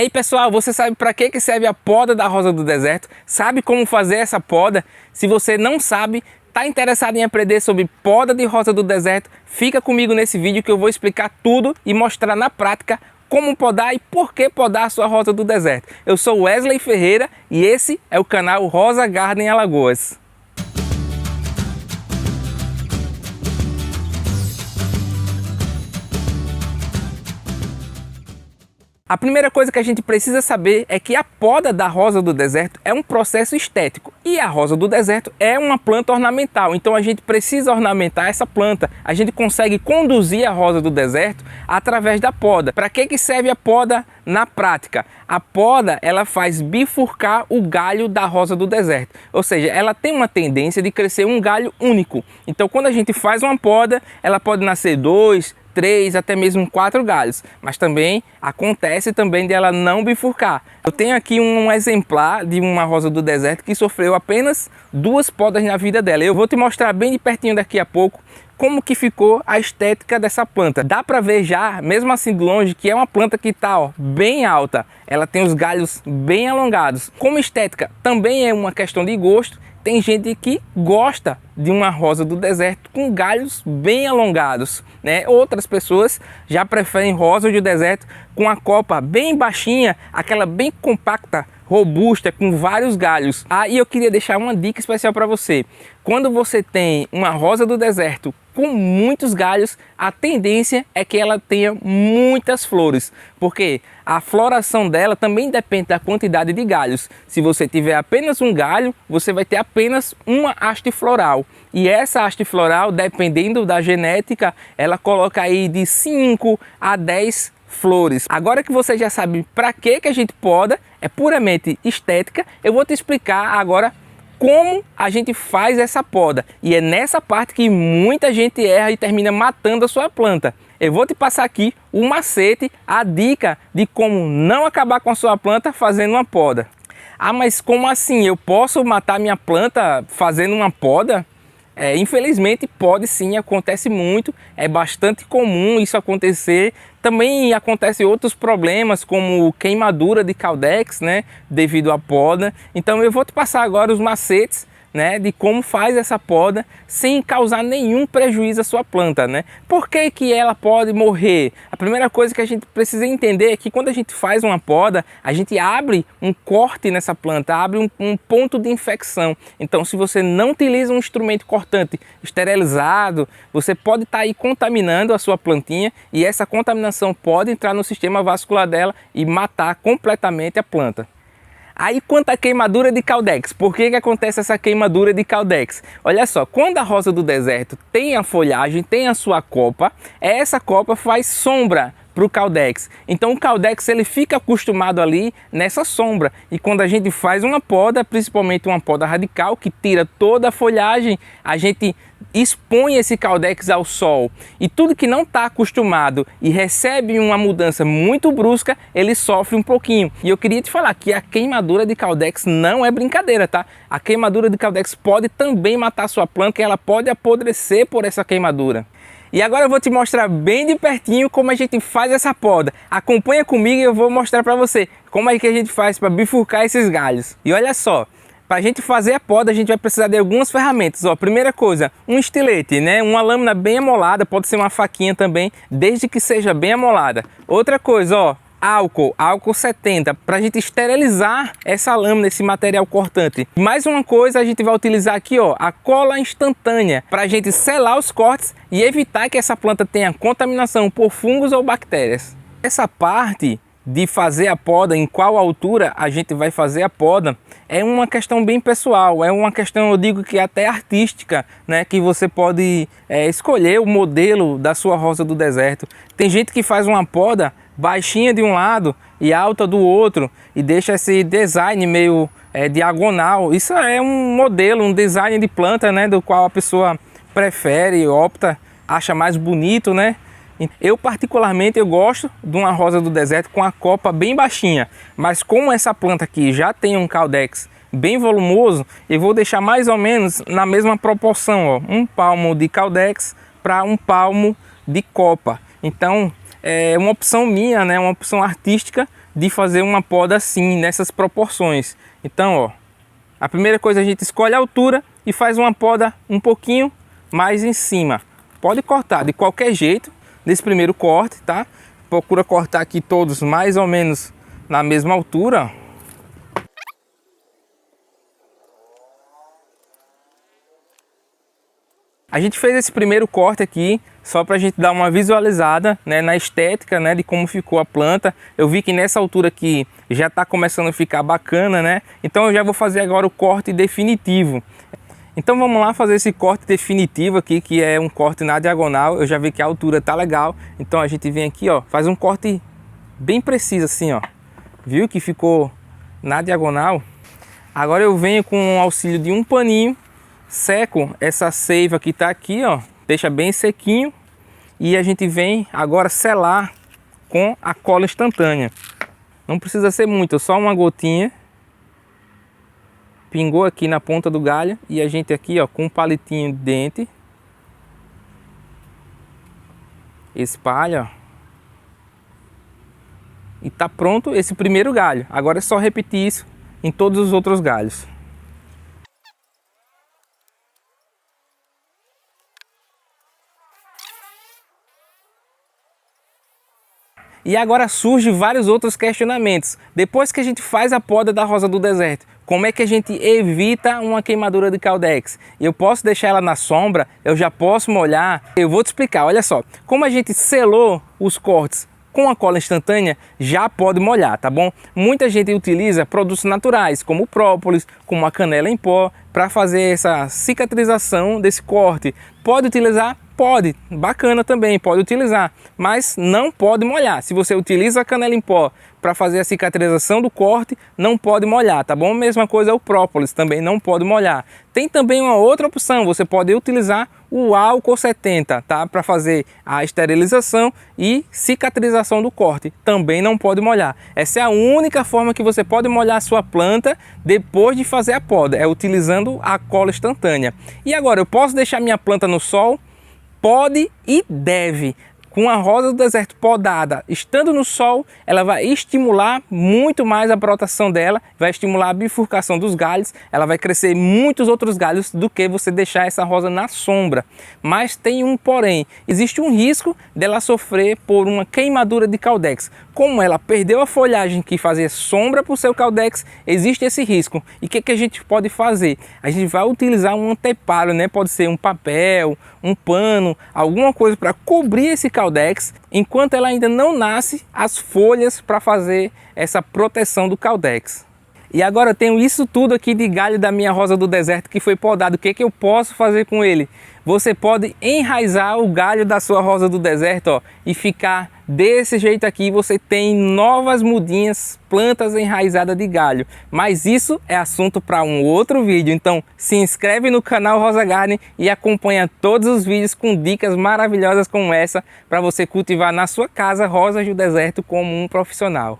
E aí pessoal, você sabe para que serve a poda da rosa do deserto? Sabe como fazer essa poda? Se você não sabe, está interessado em aprender sobre poda de rosa do deserto, fica comigo nesse vídeo que eu vou explicar tudo e mostrar na prática como podar e por que podar a sua rosa do deserto. Eu sou Wesley Ferreira e esse é o canal Rosa Garden Alagoas. A primeira coisa que a gente precisa saber é que a poda da rosa do deserto é um processo estético e a rosa do deserto é uma planta ornamental, então a gente precisa ornamentar essa planta. A gente consegue conduzir a rosa do deserto através da poda. Para que serve a poda na prática? A poda ela faz bifurcar o galho da rosa do deserto, ou seja, ela tem uma tendência de crescer um galho único. Então quando a gente faz uma poda, ela pode nascer 2, 3, até mesmo 4 galhos, mas também acontece também de ela não bifurcar. Eu tenho aqui um exemplar de uma rosa do deserto que sofreu apenas 2 podas na vida dela. Eu vou te mostrar bem de pertinho daqui a pouco como que ficou a estética dessa planta. Dá para ver já, mesmo assim de longe, que é uma planta que está bem alta. Ela tem os galhos bem alongados. Como estética também é uma questão de gosto. Tem gente que gosta de uma rosa do deserto com galhos bem alongados, né? Outras pessoas já preferem rosa do deserto com a copa bem baixinha, aquela bem compacta, robusta, com vários galhos. E eu queria deixar uma dica especial para você. Quando você tem uma rosa do deserto com muitos galhos, a tendência é que ela tenha muitas flores, porque a floração dela também depende da quantidade de galhos. Se você tiver apenas um galho, você vai ter apenas uma haste floral. E essa haste floral, dependendo da genética, ela coloca aí de 5 a 10 flores. Agora que você já sabe para que a gente poda, é puramente estética, eu vou te explicar agora como a gente faz essa poda. E é nessa parte que muita gente erra e termina matando a sua planta. Eu vou te passar aqui o macete, a dica de como não acabar com a sua planta fazendo uma poda. Mas como assim? Eu posso matar minha planta fazendo uma poda? Infelizmente pode sim, acontece muito, é bastante comum isso acontecer. Também acontecem outros problemas como queimadura de caudex, né, devido à poda. Então eu vou te passar agora os macetes, né, de como faz essa poda sem causar nenhum prejuízo à sua planta, né? Por que ela pode morrer? A primeira coisa que a gente precisa entender é que quando a gente faz uma poda, a gente abre um corte nessa planta, abre um ponto de infecção. Então, se você não utiliza um instrumento cortante esterilizado, você pode estar aí contaminando a sua plantinha e essa contaminação pode entrar no sistema vascular dela e matar completamente a planta. Aí quanto à queimadura de caudex, por que acontece essa queimadura de caudex? Olha só, quando a rosa do deserto tem a folhagem, tem a sua copa, essa copa faz sombra para o caudex. Então o caudex ele fica acostumado ali nessa sombra. E quando a gente faz uma poda, principalmente uma poda radical, que tira toda a folhagem, a gente expõe esse caudex ao sol. E tudo que não está acostumado e recebe uma mudança muito brusca, ele sofre um pouquinho. E eu queria te falar que a queimadura de caudex não é brincadeira, tá? A queimadura de caudex pode também matar a sua planta e ela pode apodrecer por essa queimadura. E agora eu vou te mostrar bem de pertinho como a gente faz essa poda. Acompanha comigo e eu vou mostrar para você como é que a gente faz para bifurcar esses galhos. E olha só, para a gente fazer a poda a gente vai precisar de algumas ferramentas. Primeira coisa, um estilete, né? Uma lâmina bem amolada, pode ser uma faquinha também, desde que seja bem amolada. Outra coisa, álcool 70, para a gente esterilizar essa lâmina, esse material cortante. Mais uma coisa, a gente vai utilizar aqui, a cola instantânea, para a gente selar os cortes e evitar que essa planta tenha contaminação por fungos ou bactérias. Essa parte de fazer a poda, em qual altura a gente vai fazer a poda, é uma questão bem pessoal, é uma questão, eu digo que até artística, né, que você pode escolher o modelo da sua rosa do deserto. Tem gente que faz uma poda baixinha de um lado e alta do outro e deixa esse design meio diagonal. Isso é um modelo, um design de planta, né, do qual a pessoa prefere, opta, acha mais bonito, né? Eu particularmente eu gosto de uma rosa do deserto com a copa bem baixinha, mas como essa planta aqui já tem um caudex bem volumoso, eu vou deixar mais ou menos na mesma proporção, um palmo de caudex para um palmo de copa. Então é uma opção minha, né, uma opção artística, de fazer uma poda assim, nessas proporções. Então, ó, a primeira coisa a gente escolhe a altura e faz uma poda um pouquinho mais em cima. Pode cortar de qualquer jeito nesse primeiro corte, tá? Procura cortar aqui todos mais ou menos na mesma altura. A gente fez esse primeiro corte aqui só para a gente dar uma visualizada, né, na estética, né, de como ficou a planta. Eu vi que nessa altura aqui já está começando a ficar bacana, né? Então eu já vou fazer agora o corte definitivo. Então vamos lá fazer esse corte definitivo aqui, que é um corte na diagonal. Eu já vi que a altura tá legal. Então a gente vem aqui, ó, faz um corte bem preciso assim, ó. Viu que ficou na diagonal? Agora eu venho com o auxílio de um paninho, seco essa seiva que tá aqui, ó, deixa bem sequinho, e a gente vem agora selar com a cola instantânea. Não precisa ser muito, só uma gotinha. Pingou aqui na ponta do galho e a gente aqui, ó, com um palitinho de dente espalha, ó, e tá pronto esse primeiro galho. Agora é só repetir isso em todos os outros galhos. E agora surgem vários outros questionamentos. Depois que a gente faz a poda da rosa do deserto, como é que a gente evita uma queimadura de Caudex? Eu posso deixar ela na sombra? Eu já posso molhar? Eu vou te explicar, olha só. Como a gente selou os cortes com a cola instantânea, já pode molhar, tá bom? Muita gente utiliza produtos naturais, como o própolis, como a canela em pó, para fazer essa cicatrização desse corte. Pode utilizar? Pode, bacana também, pode utilizar, mas não pode molhar. Se você utiliza a canela em pó para fazer a cicatrização do corte, não pode molhar, tá bom? Mesma coisa o própolis, também não pode molhar. Tem também uma outra opção, você pode utilizar o álcool 70, tá? Para fazer a esterilização e cicatrização do corte, também não pode molhar. Essa é a única forma que você pode molhar a sua planta depois de fazer a poda, é utilizando a cola instantânea. E agora, eu posso deixar minha planta no sol? Pode e deve. Com a rosa do deserto podada, estando no sol, ela vai estimular muito mais a brotação dela, vai estimular a bifurcação dos galhos, ela vai crescer muitos outros galhos do que você deixar essa rosa na sombra. Mas tem um porém, existe um risco dela sofrer por uma queimadura de Caudex. Como ela perdeu a folhagem que fazia sombra para o seu Caudex, existe esse risco. E o que a gente pode fazer? A gente vai utilizar um anteparo, né? Pode ser um papel, um pano, alguma coisa para cobrir esse Caudex, enquanto ela ainda não nasce as folhas para fazer essa proteção do Caudex. E agora eu tenho isso tudo aqui de galho da minha rosa do deserto que foi podado. O que eu posso fazer com ele? Você pode enraizar o galho da sua rosa do deserto, ó, e ficar desse jeito aqui. Você tem novas mudinhas, plantas enraizadas de galho. Mas isso é assunto para um outro vídeo. Então se inscreve no canal Rosa Garden e acompanha todos os vídeos com dicas maravilhosas como essa para você cultivar na sua casa rosas do deserto como um profissional.